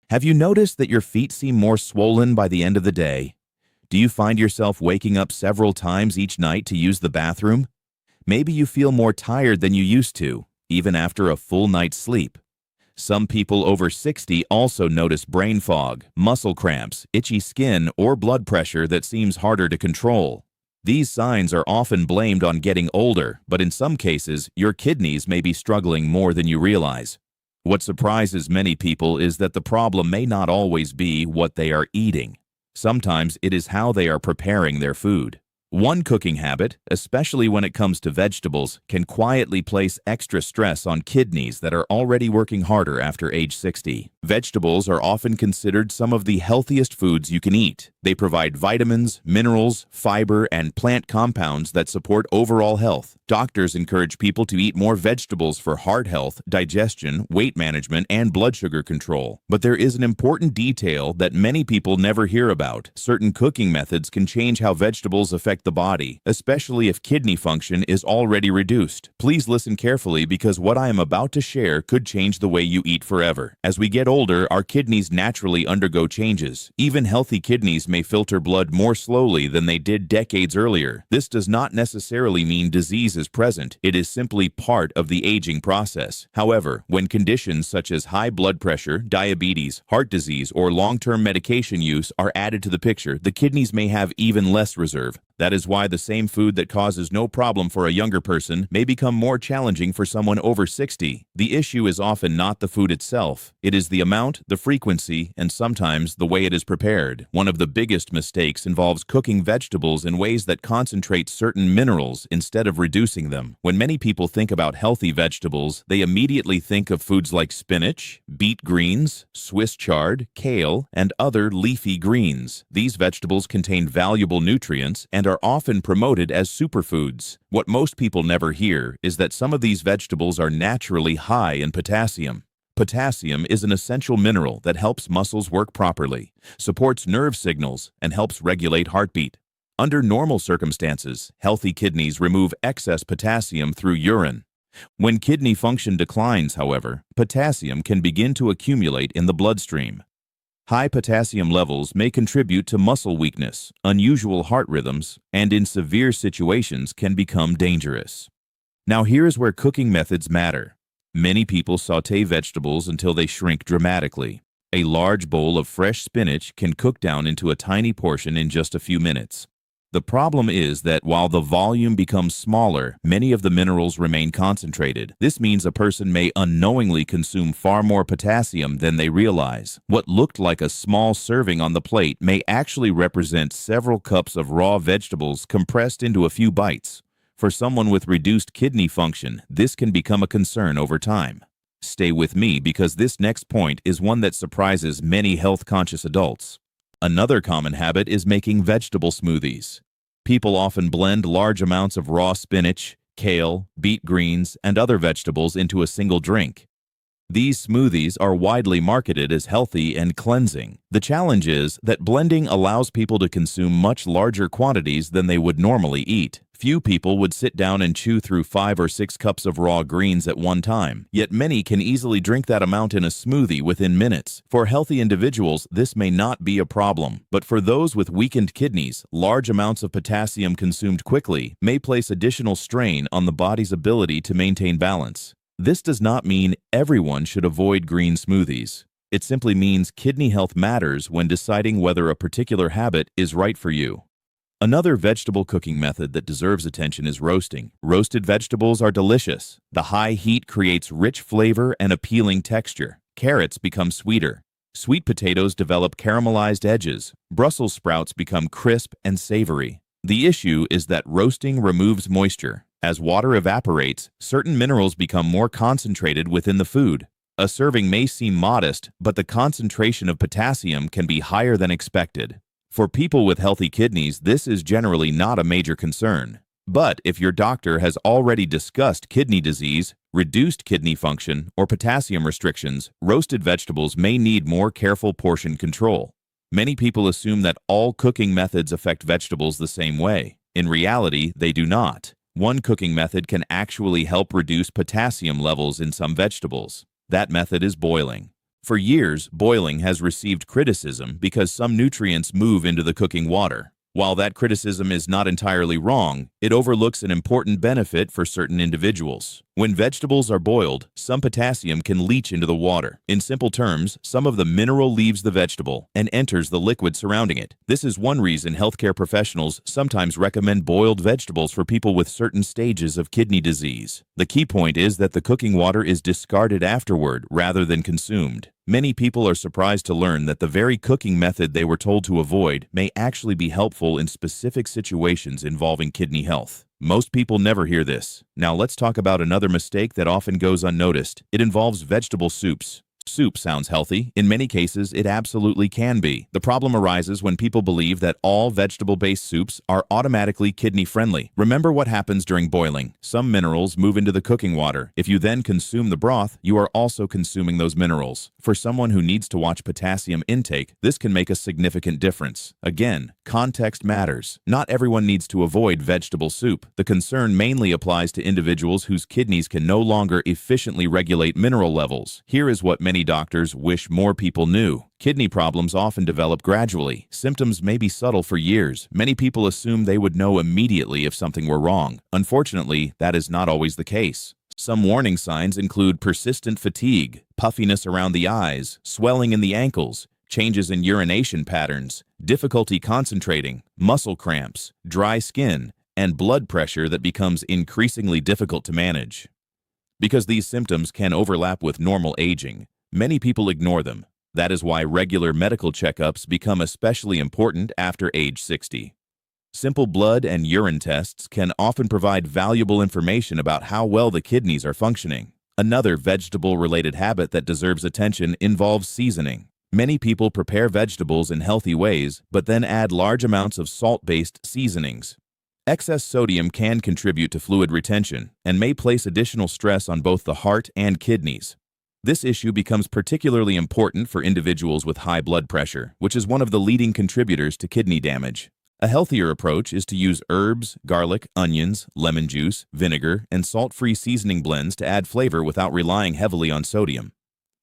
Have you noticed that your feet seem more swollen by the end of the day? Do you find yourself waking up several times each night to use the bathroom? Maybe you feel more tired than you used to, even after a full night's sleep. Some people over 60 also notice brain fog, muscle cramps, itchy skin, or blood pressure that seems harder to control. These signs are often blamed on getting older, but in some cases, your kidneys may be struggling more than you realize. What surprises many people is that the problem may not always be what they are eating. Sometimes it is how they are preparing their food. One cooking habit, especially when it comes to vegetables, can quietly place extra stress on kidneys that are already working harder after age 60. Vegetables are often considered some of the healthiest foods you can eat. They provide vitamins, minerals, fiber, and plant compounds that support overall health. Doctors encourage people to eat more vegetables for heart health, digestion, weight management, and blood sugar control. But there is an important detail that many people never hear about. Certain cooking methods can change how vegetables affect the body, especially if kidney function is already reduced. Please listen carefully because what I am about to share could change the way you eat forever. As we get older, our kidneys naturally undergo changes. Even healthy kidneys may filter blood more slowly than they did decades earlier. This does not necessarily mean disease is present. It is simply part of the aging process. However, when conditions such as high blood pressure, diabetes, heart disease, or long-term medication use are added to the picture, the kidneys may have even less reserve. That is why the same food that causes no problem for a younger person may become more challenging for someone over 60. The issue is often not the food itself. It is the amount, the frequency, and sometimes the way it is prepared. One of the biggest mistakes involves cooking vegetables in ways that concentrate certain minerals instead of reducing them. When many people think about healthy vegetables, they immediately think of foods like spinach, beet greens, Swiss chard, kale, and other leafy greens. These vegetables contain valuable nutrients and are often promoted as superfoods. What most people never hear is that some of these vegetables are naturally high in potassium. Potassium is an essential mineral that helps muscles work properly, supports nerve signals, and helps regulate heartbeat. Under normal circumstances, healthy kidneys remove excess potassium through urine. When kidney function declines, however, potassium can begin to accumulate in the bloodstream. High potassium levels may contribute to muscle weakness, unusual heart rhythms, and in severe situations can become dangerous. Now here's where cooking methods matter. Many people saute vegetables until they shrink dramatically. A large bowl of fresh spinach can cook down into a tiny portion in just a few minutes. The problem is that while the volume becomes smaller, many of the minerals remain concentrated. This means a person may unknowingly consume far more potassium than they realize. What looked like a small serving on the plate may actually represent several cups of raw vegetables compressed into a few bites. For someone with reduced kidney function, this can become a concern over time. Stay with me because this next point is one that surprises many health-conscious adults. Another common habit is making vegetable smoothies. People often blend large amounts of raw spinach, kale, beet greens, and other vegetables into a single drink. These smoothies are widely marketed as healthy and cleansing. The challenge is that blending allows people to consume much larger quantities than they would normally eat. Few people would sit down and chew through 5 or 6 cups of raw greens at one time, yet many can easily drink that amount in a smoothie within minutes. For healthy individuals, this may not be a problem, but for those with weakened kidneys, large amounts of potassium consumed quickly may place additional strain on the body's ability to maintain balance. This does not mean everyone should avoid green smoothies. It simply means kidney health matters when deciding whether a particular habit is right for you. Another vegetable cooking method that deserves attention is roasting. Roasted vegetables are delicious. The high heat creates rich flavor and appealing texture. Carrots become sweeter. Sweet potatoes develop caramelized edges. Brussels sprouts become crisp and savory. The issue is that roasting removes moisture. As water evaporates, certain minerals become more concentrated within the food. A serving may seem modest, but the concentration of potassium can be higher than expected. For people with healthy kidneys, this is generally not a major concern. But if your doctor has already discussed kidney disease, reduced kidney function, or potassium restrictions, roasted vegetables may need more careful portion control. Many people assume that all cooking methods affect vegetables the same way. In reality, they do not. One cooking method can actually help reduce potassium levels in some vegetables. That method is boiling. For years, boiling has received criticism because some nutrients move into the cooking water. While that criticism is not entirely wrong, it overlooks an important benefit for certain individuals. When vegetables are boiled, some potassium can leach into the water. In simple terms, some of the mineral leaves the vegetable and enters the liquid surrounding it. This is one reason healthcare professionals sometimes recommend boiled vegetables for people with certain stages of kidney disease. The key point is that the cooking water is discarded afterward rather than consumed. Many people are surprised to learn that the very cooking method they were told to avoid may actually be helpful in specific situations involving kidney health. Most people never hear this. Now let's talk about another mistake that often goes unnoticed. It involves vegetable soups. Soup sounds healthy. In many cases, it absolutely can be. The problem arises when people believe that all vegetable-based soups are automatically kidney-friendly. Remember what happens during boiling. Some minerals move into the cooking water. If you then consume the broth, you are also consuming those minerals. For someone who needs to watch potassium intake, this can make a significant difference. Again, context matters. Not everyone needs to avoid vegetable soup. The concern mainly applies to individuals whose kidneys can no longer efficiently regulate mineral levels. Here is what many doctors wish more people knew. Kidney problems often develop gradually. Symptoms may be subtle for years. Many people assume they would know immediately if something were wrong. Unfortunately, that is not always the case. Some warning signs include persistent fatigue, puffiness around the eyes, swelling in the ankles, changes in urination patterns, difficulty concentrating, muscle cramps, dry skin, and blood pressure that becomes increasingly difficult to manage. Because these symptoms can overlap with normal aging, many people ignore them. That is why regular medical checkups become especially important after age 60. Simple blood and urine tests can often provide valuable information about how well the kidneys are functioning. Another vegetable-related habit that deserves attention involves seasoning. Many people prepare vegetables in healthy ways, but then add large amounts of salt-based seasonings. Excess sodium can contribute to fluid retention and may place additional stress on both the heart and kidneys. This issue becomes particularly important for individuals with high blood pressure, which is one of the leading contributors to kidney damage. A healthier approach is to use herbs, garlic, onions, lemon juice, vinegar, and salt-free seasoning blends to add flavor without relying heavily on sodium.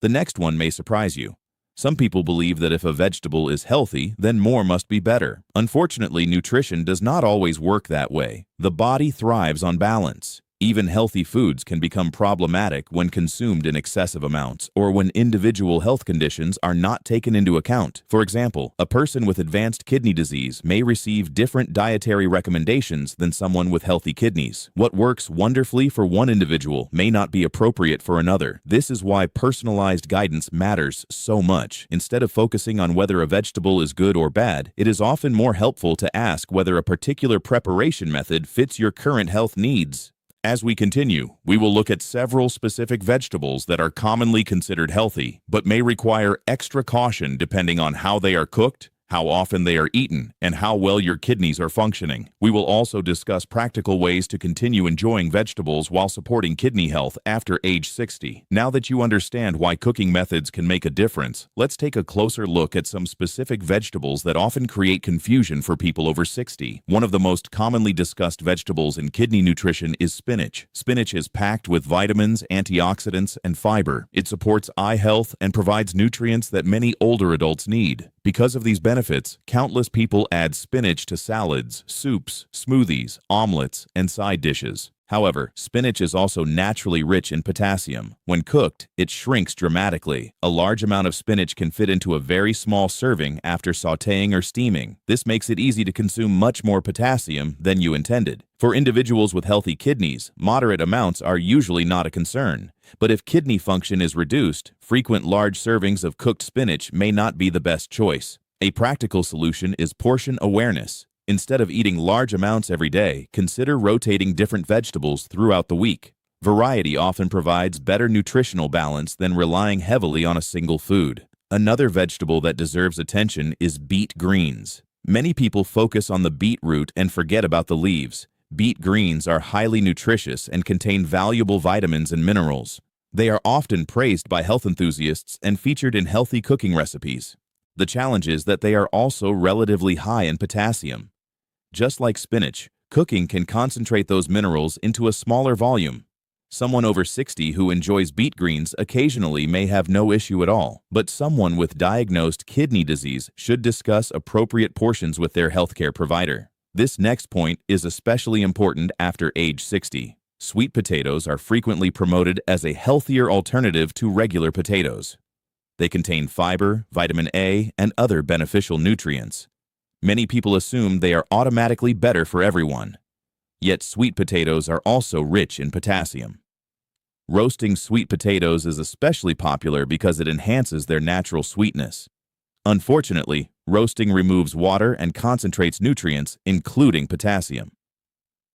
The next one may surprise you. Some people believe that if a vegetable is healthy, then more must be better. Unfortunately, nutrition does not always work that way. The body thrives on balance. Even healthy foods can become problematic when consumed in excessive amounts or when individual health conditions are not taken into account. For example, a person with advanced kidney disease may receive different dietary recommendations than someone with healthy kidneys. What works wonderfully for one individual may not be appropriate for another. This is why personalized guidance matters so much. Instead of focusing on whether a vegetable is good or bad, it is often more helpful to ask whether a particular preparation method fits your current health needs. As we continue, we will look at several specific vegetables that are commonly considered healthy, but may require extra caution depending on how they are cooked, how often they are eaten, and how well your kidneys are functioning. We will also discuss practical ways to continue enjoying vegetables while supporting kidney health after age 60. Now that you understand why cooking methods can make a difference, let's take a closer look at some specific vegetables that often create confusion for people over 60. One of the most commonly discussed vegetables in kidney nutrition is spinach. Spinach is packed with vitamins, antioxidants, and fiber. It supports eye health and provides nutrients that many older adults need. Because of these benefits, countless people add spinach to salads, soups, smoothies, omelets, and side dishes. However, spinach is also naturally rich in potassium. When cooked, it shrinks dramatically. A large amount of spinach can fit into a very small serving after sautéing or steaming. This makes it easy to consume much more potassium than you intended. For individuals with healthy kidneys, moderate amounts are usually not a concern. But if kidney function is reduced, frequent large servings of cooked spinach may not be the best choice. A practical solution is portion awareness. Instead of eating large amounts every day, consider rotating different vegetables throughout the week. Variety often provides better nutritional balance than relying heavily on a single food. Another vegetable that deserves attention is beet greens. Many people focus on the beetroot and forget about the leaves. Beet greens are highly nutritious and contain valuable vitamins and minerals. They are often praised by health enthusiasts and featured in healthy cooking recipes. The challenge is that they are also relatively high in potassium. Just like spinach, cooking can concentrate those minerals into a smaller volume. Someone over 60 who enjoys beet greens occasionally may have no issue at all, but someone with diagnosed kidney disease should discuss appropriate portions with their healthcare provider. This next point is especially important after age 60. Sweet potatoes are frequently promoted as a healthier alternative to regular potatoes. They contain fiber, vitamin A, and other beneficial nutrients. Many people assume they are automatically better for everyone. Yet sweet potatoes are also rich in potassium. Roasting sweet potatoes is especially popular because it enhances their natural sweetness. Unfortunately, roasting removes water and concentrates nutrients, including potassium.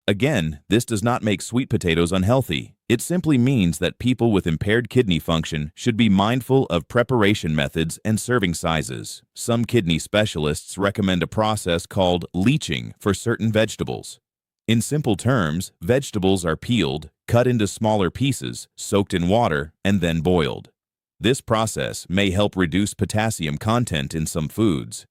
Again, this does not make sweet potatoes unhealthy. It simply means that people with impaired kidney function should be mindful of preparation methods and serving sizes. Some kidney specialists recommend a process called leaching for certain vegetables. In simple terms, vegetables are peeled, cut into smaller pieces, soaked in water, and then boiled. This process may help reduce potassium content in some foods.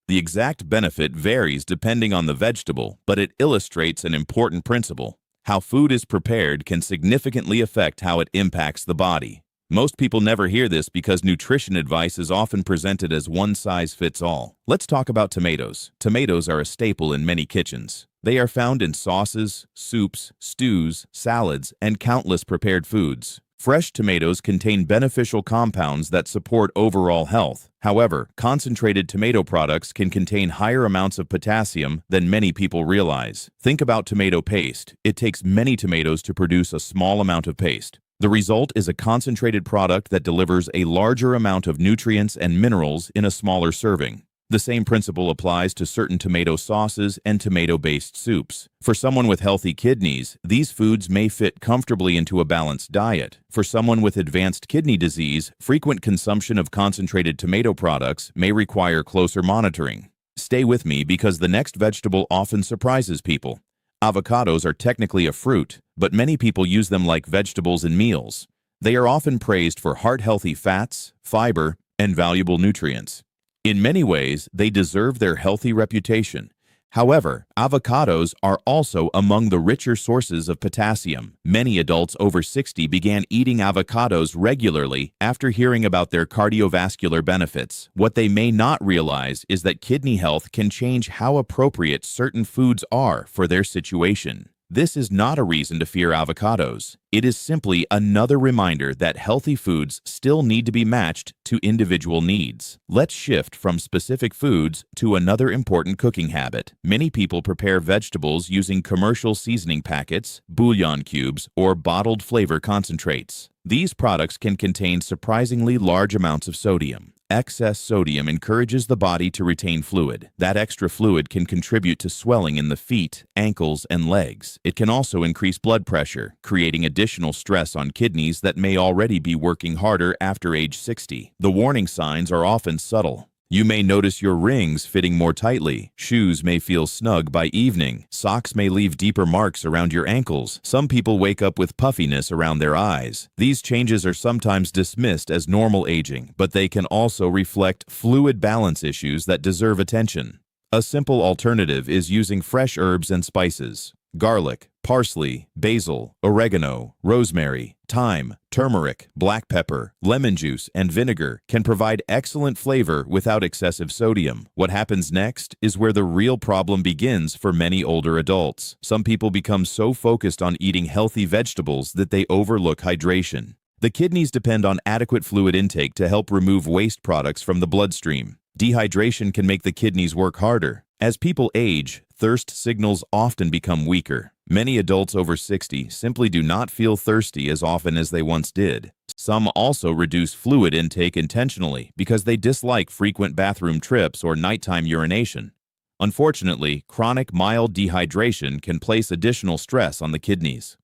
The exact benefit varies depending on the vegetable, but it illustrates an important principle. How food is prepared can significantly affect how it impacts the body. Most people never hear this because nutrition advice is often presented as one size fits all. Let's talk about tomatoes. Tomatoes are a staple in many kitchens. They are found in sauces, soups, stews, salads, and countless prepared foods. Fresh tomatoes contain beneficial compounds that support overall health. However, concentrated tomato products can contain higher amounts of potassium than many people realize. Think about tomato paste. It takes many tomatoes to produce a small amount of paste. The result is a concentrated product that delivers a larger amount of nutrients and minerals in a smaller serving. The same principle applies to certain tomato sauces and tomato-based soups. For someone with healthy kidneys, these foods may fit comfortably into a balanced diet. For someone with advanced kidney disease, frequent consumption of concentrated tomato products may require closer monitoring. Stay with me because the next vegetable often surprises people. Avocados are technically a fruit, but many people use them like vegetables in meals. They are often praised for heart-healthy fats, fiber, and valuable nutrients. In many ways, they deserve their healthy reputation. However, avocados are also among the richer sources of potassium. Many adults over 60 began eating avocados regularly after hearing about their cardiovascular benefits. What they may not realize is that kidney health can change how appropriate certain foods are for their situation. This is not a reason to fear avocados. It is simply another reminder that healthy foods still need to be matched to individual needs. Let's shift from specific foods to another important cooking habit. Many people prepare vegetables using commercial seasoning packets, bouillon cubes, or bottled flavor concentrates. These products can contain surprisingly large amounts of sodium. Excess sodium encourages the body to retain fluid. That extra fluid can contribute to swelling in the feet, ankles, and legs. It can also increase blood pressure, creating additional stress on kidneys that may already be working harder after age 60. The warning signs are often subtle. You may notice your rings fitting more tightly. Shoes may feel snug by evening. Socks may leave deeper marks around your ankles. Some people wake up with puffiness around their eyes. These changes are sometimes dismissed as normal aging, but they can also reflect fluid balance issues that deserve attention. A simple alternative is using fresh herbs and spices. Garlic, parsley, basil, oregano, rosemary, thyme, turmeric, black pepper, lemon juice, and vinegar can provide excellent flavor without excessive sodium. What happens next is where the real problem begins for many older adults. Some people become so focused on eating healthy vegetables that they overlook hydration. The kidneys depend on adequate fluid intake to help remove waste products from the bloodstream. Dehydration can make the kidneys work harder. As people age, thirst signals often become weaker. Many adults over 60 simply do not feel thirsty as often as they once did. Some also reduce fluid intake intentionally because they dislike frequent bathroom trips or nighttime urination. Unfortunately, chronic mild dehydration can place additional stress on the kidneys.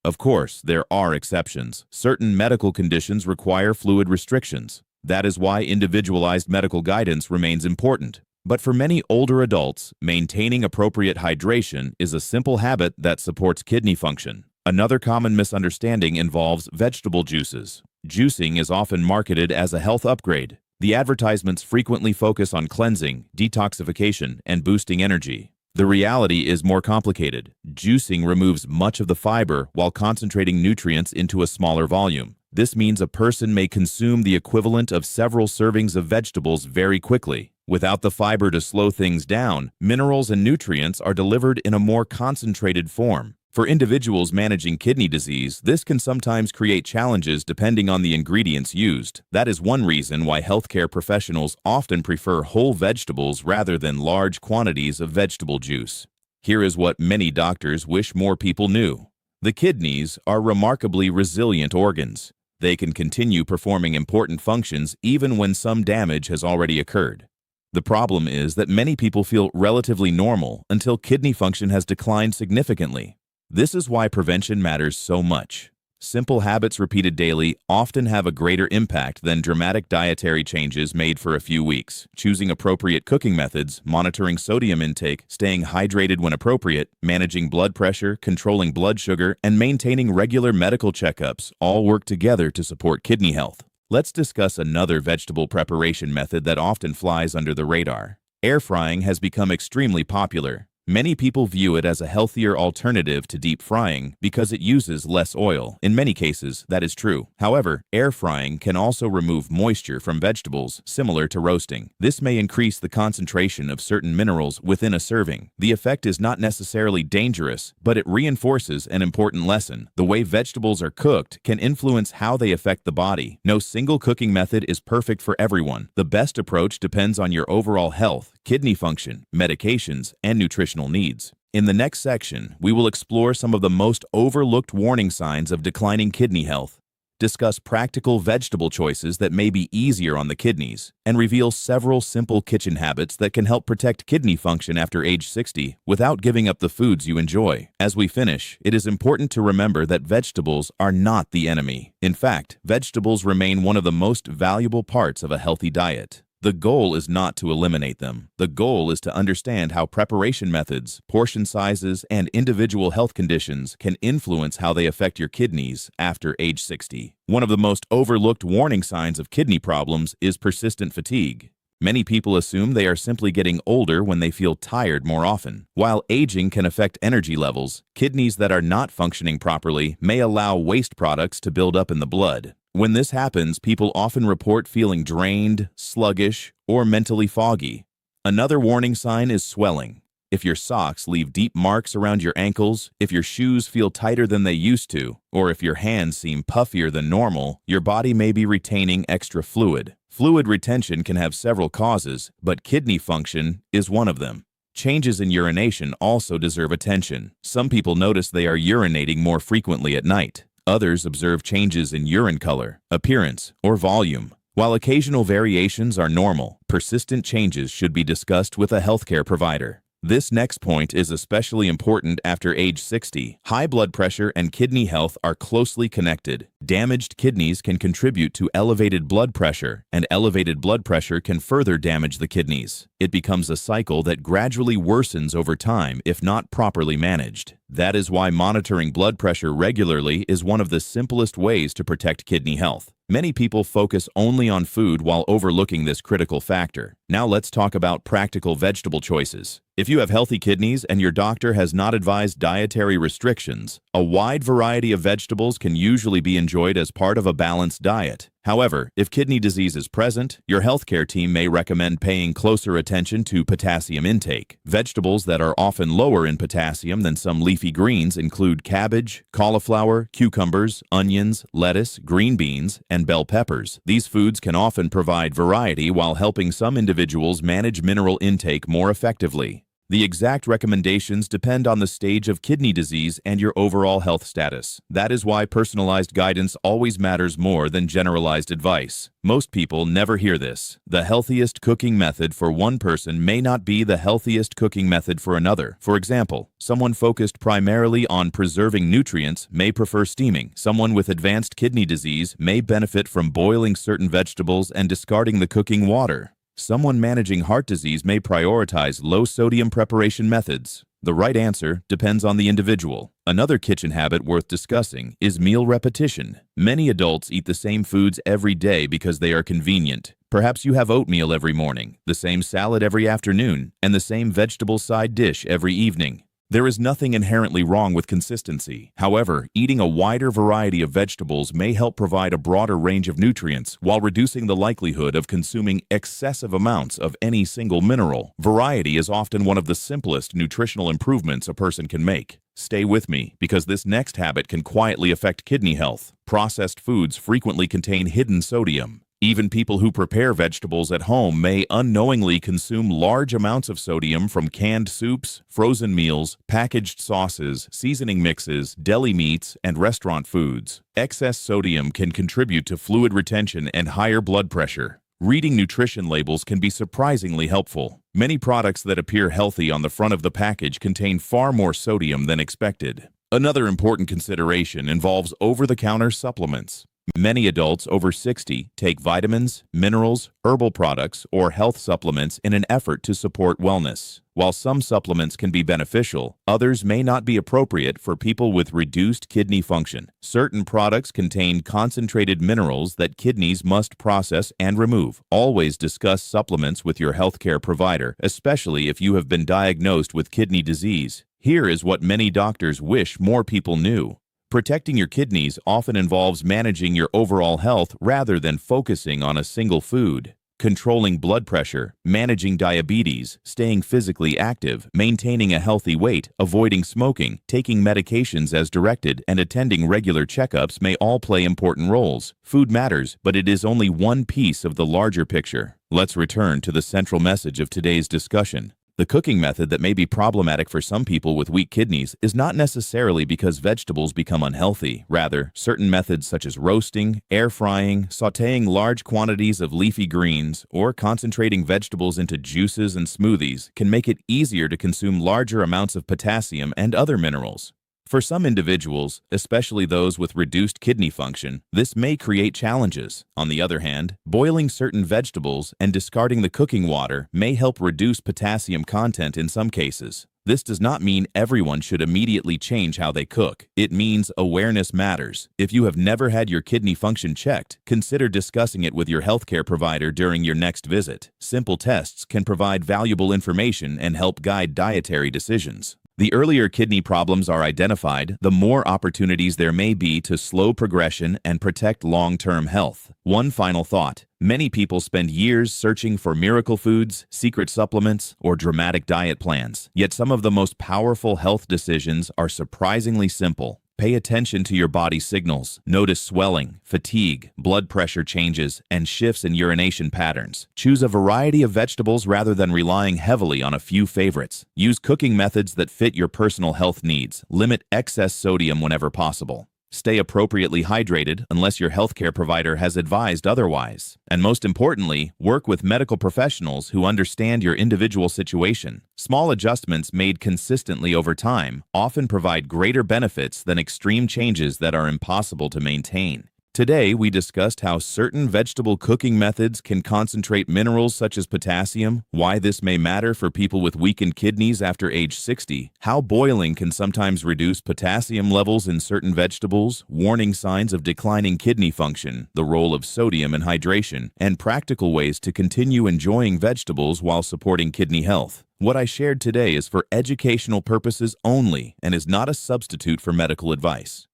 Of course, there are exceptions. Certain medical conditions require fluid restrictions. That is why individualized medical guidance remains important. But for many older adults, maintaining appropriate hydration is a simple habit that supports kidney function. Another common misunderstanding involves vegetable juices. Juicing is often marketed as a health upgrade. The advertisements frequently focus on cleansing, detoxification, and boosting energy. The reality is more complicated. Juicing removes much of the fiber while concentrating nutrients into a smaller volume. This means a person may consume the equivalent of several servings of vegetables very quickly. Without the fiber to slow things down, minerals and nutrients are delivered in a more concentrated form. For individuals managing kidney disease, this can sometimes create challenges depending on the ingredients used. That is one reason why healthcare professionals often prefer whole vegetables rather than large quantities of vegetable juice. Here is what many doctors wish more people knew. The kidneys are remarkably resilient organs. They can continue performing important functions even when some damage has already occurred. The problem is that many people feel relatively normal until kidney function has declined significantly. This is why prevention matters so much. Simple habits repeated daily often have a greater impact than dramatic dietary changes made for a few weeks. Choosing appropriate cooking methods, monitoring sodium intake, staying hydrated when appropriate, managing blood pressure, controlling blood sugar, and maintaining regular medical checkups all work together to support kidney health. Let's discuss another vegetable preparation method that often flies under the radar. Air frying has become extremely popular. Many people view it as a healthier alternative to deep frying because it uses less oil. In many cases, that is true. However, air frying can also remove moisture from vegetables, similar to roasting. This may increase the concentration of certain minerals within a serving. The effect is not necessarily dangerous, but it reinforces an important lesson. The way vegetables are cooked can influence how they affect the body. No single cooking method is perfect for everyone. The best approach depends on your overall health, kidney function, medications, and nutritional needs. In the next section, we will explore some of the most overlooked warning signs of declining kidney health, discuss practical vegetable choices that may be easier on the kidneys, and reveal several simple kitchen habits that can help protect kidney function after age 60 without giving up the foods you enjoy. As we finish, it is important to remember that vegetables are not the enemy. In fact, vegetables remain one of the most valuable parts of a healthy diet. The goal is not to eliminate them. The goal is to understand how preparation methods, portion sizes, and individual health conditions can influence how they affect your kidneys after age 60. One of the most overlooked warning signs of kidney problems is persistent fatigue. Many people assume they are simply getting older when they feel tired more often. While aging can affect energy levels, kidneys that are not functioning properly may allow waste products to build up in the blood. When this happens, people often report feeling drained, sluggish, or mentally foggy. Another warning sign is swelling. If your socks leave deep marks around your ankles, if your shoes feel tighter than they used to, or if your hands seem puffier than normal, your body may be retaining extra fluid. Fluid retention can have several causes, but kidney function is one of them. Changes in urination also deserve attention. Some people notice they are urinating more frequently at night. Others observe changes in urine color, appearance, or volume. While occasional variations are normal, persistent changes should be discussed with a healthcare provider. This next point is especially important after age 60. High blood pressure and kidney health are closely connected. Damaged kidneys can contribute to elevated blood pressure, and elevated blood pressure can further damage the kidneys. It becomes a cycle that gradually worsens over time if not properly managed. That is why monitoring blood pressure regularly is one of the simplest ways to protect kidney health. Many people focus only on food while overlooking this critical factor. Now let's talk about practical vegetable choices. If you have healthy kidneys and your doctor has not advised dietary restrictions, a wide variety of vegetables can usually be enjoyed as part of a balanced diet. However, if kidney disease is present, your healthcare team may recommend paying closer attention to potassium intake. Vegetables that are often lower in potassium than some leafy greens include cabbage, cauliflower, cucumbers, onions, lettuce, green beans, and bell peppers. These foods can often provide variety while helping some individuals manage mineral intake more effectively. The exact recommendations depend on the stage of kidney disease and your overall health status. That is why personalized guidance always matters more than generalized advice. Most people never hear this. The healthiest cooking method for one person may not be the healthiest cooking method for another. For example, someone focused primarily on preserving nutrients may prefer steaming. Someone with advanced kidney disease may benefit from boiling certain vegetables and discarding the cooking water. Someone managing heart disease may prioritize low-sodium preparation methods. The right answer depends on the individual. Another kitchen habit worth discussing is meal repetition. Many adults eat the same foods every day because they are convenient. Perhaps you have oatmeal every morning, the same salad every afternoon, and the same vegetable side dish every evening. There is nothing inherently wrong with consistency. However, eating a wider variety of vegetables may help provide a broader range of nutrients while reducing the likelihood of consuming excessive amounts of any single mineral. Variety is often one of the simplest nutritional improvements a person can make. Stay with me, because this next habit can quietly affect kidney health. Processed foods frequently contain hidden sodium. Even people who prepare vegetables at home may unknowingly consume large amounts of sodium from canned soups, frozen meals, packaged sauces, seasoning mixes, deli meats, and restaurant foods. Excess sodium can contribute to fluid retention and higher blood pressure. Reading nutrition labels can be surprisingly helpful. Many products that appear healthy on the front of the package contain far more sodium than expected. Another important consideration involves over-the-counter supplements. Many adults over 60 take vitamins, minerals, herbal products, or health supplements in an effort to support wellness. While some supplements can be beneficial, others may not be appropriate for people with reduced kidney function. Certain products contain concentrated minerals that kidneys must process and remove. Always discuss supplements with your healthcare provider, especially if you have been diagnosed with kidney disease. Here is what many doctors wish more people knew. Protecting your kidneys often involves managing your overall health rather than focusing on a single food. Controlling blood pressure, managing diabetes, staying physically active, maintaining a healthy weight, avoiding smoking, taking medications as directed, and attending regular checkups may all play important roles. Food matters, but it is only one piece of the larger picture. Let's return to the central message of today's discussion. The cooking method that may be problematic for some people with weak kidneys is not necessarily because vegetables become unhealthy. Rather, certain methods such as roasting, air frying, sautéing large quantities of leafy greens, or concentrating vegetables into juices and smoothies can make it easier to consume larger amounts of potassium and other minerals. For some individuals, especially those with reduced kidney function, this may create challenges. On the other hand, boiling certain vegetables and discarding the cooking water may help reduce potassium content in some cases. This does not mean everyone should immediately change how they cook. It means awareness matters. If you have never had your kidney function checked, consider discussing it with your healthcare provider during your next visit. Simple tests can provide valuable information and help guide dietary decisions. The earlier kidney problems are identified, the more opportunities there may be to slow progression and protect long-term health. One final thought. Many people spend years searching for miracle foods, secret supplements, or dramatic diet plans. Yet some of the most powerful health decisions are surprisingly simple. Pay attention to your body's signals. Notice swelling, fatigue, blood pressure changes, and shifts in urination patterns. Choose a variety of vegetables rather than relying heavily on a few favorites. Use cooking methods that fit your personal health needs. Limit excess sodium whenever possible. Stay appropriately hydrated unless your healthcare provider has advised otherwise. And most importantly, work with medical professionals who understand your individual situation. Small adjustments made consistently over time often provide greater benefits than extreme changes that are impossible to maintain. Today, we discussed how certain vegetable cooking methods can concentrate minerals such as potassium, why this may matter for people with weakened kidneys after age 60, how boiling can sometimes reduce potassium levels in certain vegetables, warning signs of declining kidney function, the role of sodium in hydration, and practical ways to continue enjoying vegetables while supporting kidney health. What I shared today is for educational purposes only and is not a substitute for medical advice.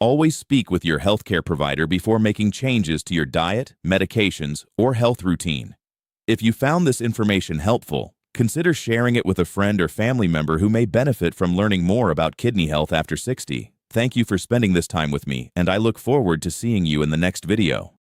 Always speak with your healthcare provider before making changes to your diet, medications, or health routine. If you found this information helpful, consider sharing it with a friend or family member who may benefit from learning more about kidney health after 60. Thank you for spending this time with me, and I look forward to seeing you in the next video.